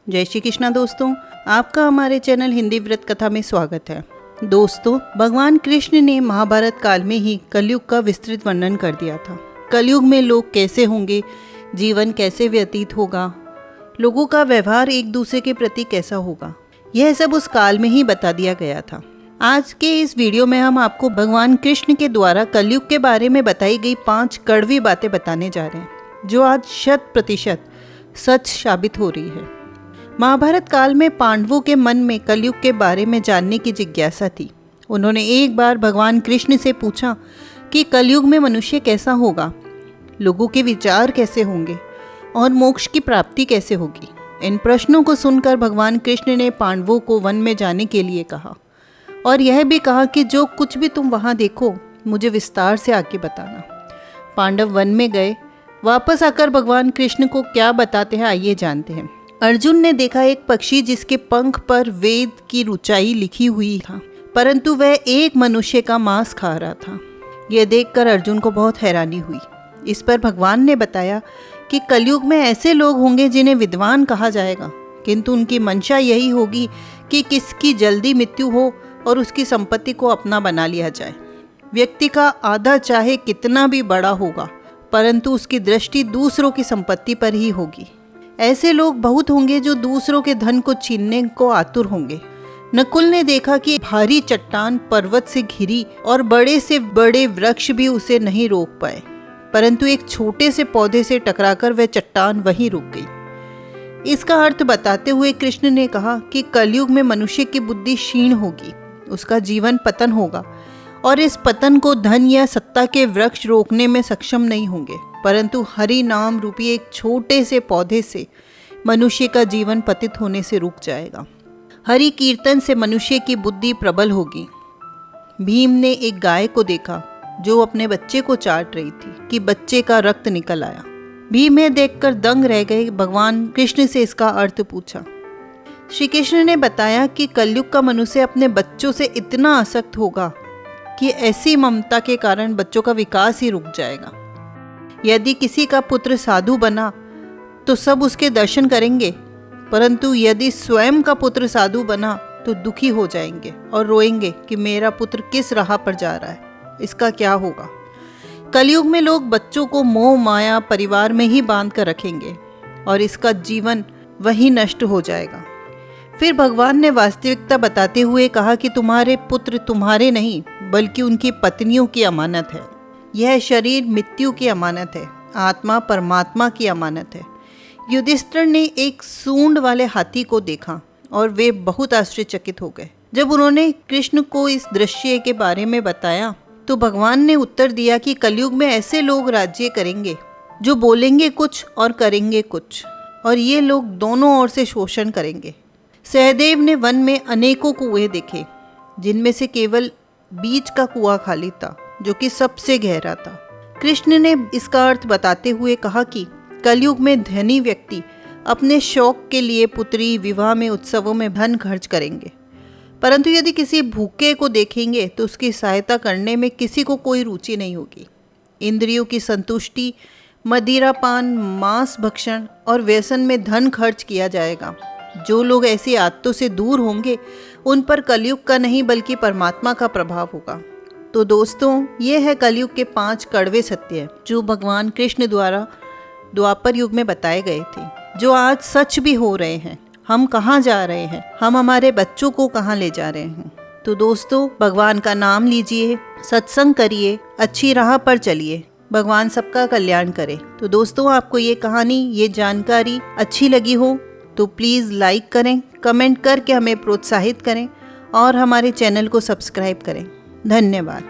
जय श्री कृष्णा दोस्तों, आपका हमारे चैनल हिंदी व्रत कथा में स्वागत है। दोस्तों, भगवान कृष्ण ने महाभारत काल में ही कलयुग का विस्तृत वर्णन कर दिया था। कलयुग में लोग कैसे होंगे, जीवन कैसे व्यतीत होगा, लोगों का व्यवहार एक दूसरे के प्रति कैसा होगा, यह सब उस काल में ही बता दिया गया था। आज के इस वीडियो में हम आपको भगवान कृष्ण के द्वारा कलयुग के बारे में बताई गई 5 कड़वी बातें बताने जा रहे हैं, जो आज 100% सच साबित हो रही है। महाभारत काल में पांडवों के मन में कलयुग के बारे में जानने की जिज्ञासा थी। उन्होंने एक बार भगवान कृष्ण से पूछा कि कलयुग में मनुष्य कैसा होगा, लोगों के विचार कैसे होंगे और मोक्ष की प्राप्ति कैसे होगी। इन प्रश्नों को सुनकर भगवान कृष्ण ने पांडवों को वन में जाने के लिए कहा और यह भी कहा कि जो कुछ भी तुम वहाँ देखो मुझे विस्तार से आके बताना। पांडव वन में गए। वापस आकर भगवान कृष्ण को क्या बताते हैं आइए जानते हैं। अर्जुन ने देखा एक पक्षी जिसके पंख पर वेद की ऊंचाई लिखी हुई था, परंतु वह एक मनुष्य का मांस खा रहा था। यह देखकर अर्जुन को बहुत हैरानी हुई। इस पर भगवान ने बताया कि कलयुग में ऐसे लोग होंगे जिन्हें विद्वान कहा जाएगा, किंतु उनकी मंशा यही होगी कि किसकी जल्दी मृत्यु हो और उसकी संपत्ति को अपना बना लिया जाए। व्यक्ति का आधा चाहे कितना भी बड़ा होगा, परंतु उसकी दृष्टि दूसरों की संपत्ति पर ही होगी। ऐसे लोग बहुत होंगे जो दूसरों के धन को छीनने को आतुर होंगे। नकुल ने देखा कि भारी चट्टान पर्वत से घिरी और बड़े से बड़े वृक्ष भी उसे नहीं रोक पाए, परंतु एक छोटे से पौधे से टकराकर वह चट्टान वहीं रुक गई। इसका अर्थ बताते हुए कृष्ण ने कहा कि कलयुग में मनुष्य की बुद्धि क्षीण होगी, उसका जीवन पतन होगा और इस पतन को धन या सत्ता के वृक्ष रोकने में सक्षम नहीं होंगे, परंतु हरि नाम रूपी एक छोटे से पौधे से मनुष्य का जीवन पतित होने से रुक जाएगा। हरि कीर्तन से मनुष्य की बुद्धि प्रबल होगी। भीम ने एक गाय को देखा जो अपने बच्चे को चाट रही थी कि बच्चे का रक्त निकल आया। भीम यह देखकर दंग रह गए। भगवान कृष्ण से इसका अर्थ पूछा। श्री कृष्ण ने बताया कि कलयुग का मनुष्य अपने बच्चों से इतना आसक्त होगा कि ऐसी ममता के कारण बच्चों का विकास ही रुक जाएगा। यदि किसी का पुत्र साधु बना तो सब उसके दर्शन करेंगे, परंतु यदि स्वयं का पुत्र साधु बना तो दुखी हो जाएंगे और रोएंगे कि मेरा पुत्र किस राह पर जा रहा है, इसका क्या होगा। कलयुग में लोग बच्चों को मोह माया परिवार में ही बांध कर रखेंगे और इसका जीवन वही नष्ट हो जाएगा। फिर भगवान ने वास्तविकता बताते हुए कहा कि तुम्हारे पुत्र तुम्हारे नहीं बल्कि उनकी पत्नियों की अमानत है। यह शरीर मृत्यु की अमानत है, आत्मा परमात्मा की अमानत है। युधिष्ठिर ने एक सूंड वाले हाथी को देखा और वे बहुत आश्चर्यचकित हो गए। जब उन्होंने कृष्ण को इस दृश्य के बारे में बताया तो भगवान ने उत्तर दिया कि कलयुग में ऐसे लोग राज्य करेंगे जो बोलेंगे कुछ और करेंगे कुछ, और ये लोग दोनों ओर से शोषण करेंगे। सहदेव ने वन में अनेकों कुएं देखे, जिनमें से केवल बीच का कुआं खाली था जो कि सबसे गहरा था। कृष्ण ने इसका अर्थ बताते हुए कहा कि कलयुग में धनी व्यक्ति अपने शौक के लिए पुत्री विवाह में उत्सवों में धन खर्च करेंगे, परंतु यदि किसी भूखे को देखेंगे तो उसकी सहायता करने में किसी को कोई रुचि नहीं होगी। इंद्रियों की संतुष्टि, मदिरापान, मांस भक्षण और व्यसन में धन खर्च किया जाएगा। जो लोग ऐसी आदतों से दूर होंगे उन पर कलयुग का नहीं बल्कि परमात्मा का प्रभाव होगा। तो दोस्तों, ये है कलयुग के 5 कड़वे सत्य जो भगवान कृष्ण द्वारा द्वापर युग में बताए गए थे, जो आज सच भी हो रहे हैं। हम कहाँ जा रहे हैं, हम हमारे बच्चों को कहाँ ले जा रहे हैं। तो दोस्तों, भगवान का नाम लीजिए, सत्संग करिए, अच्छी राह पर चलिए। भगवान सबका कल्याण करे। तो दोस्तों, आपको ये कहानी, ये जानकारी अच्छी लगी हो तो प्लीज़ लाइक करें, कमेंट करके हमें प्रोत्साहित करें और हमारे चैनल को सब्सक्राइब करें। धन्यवाद।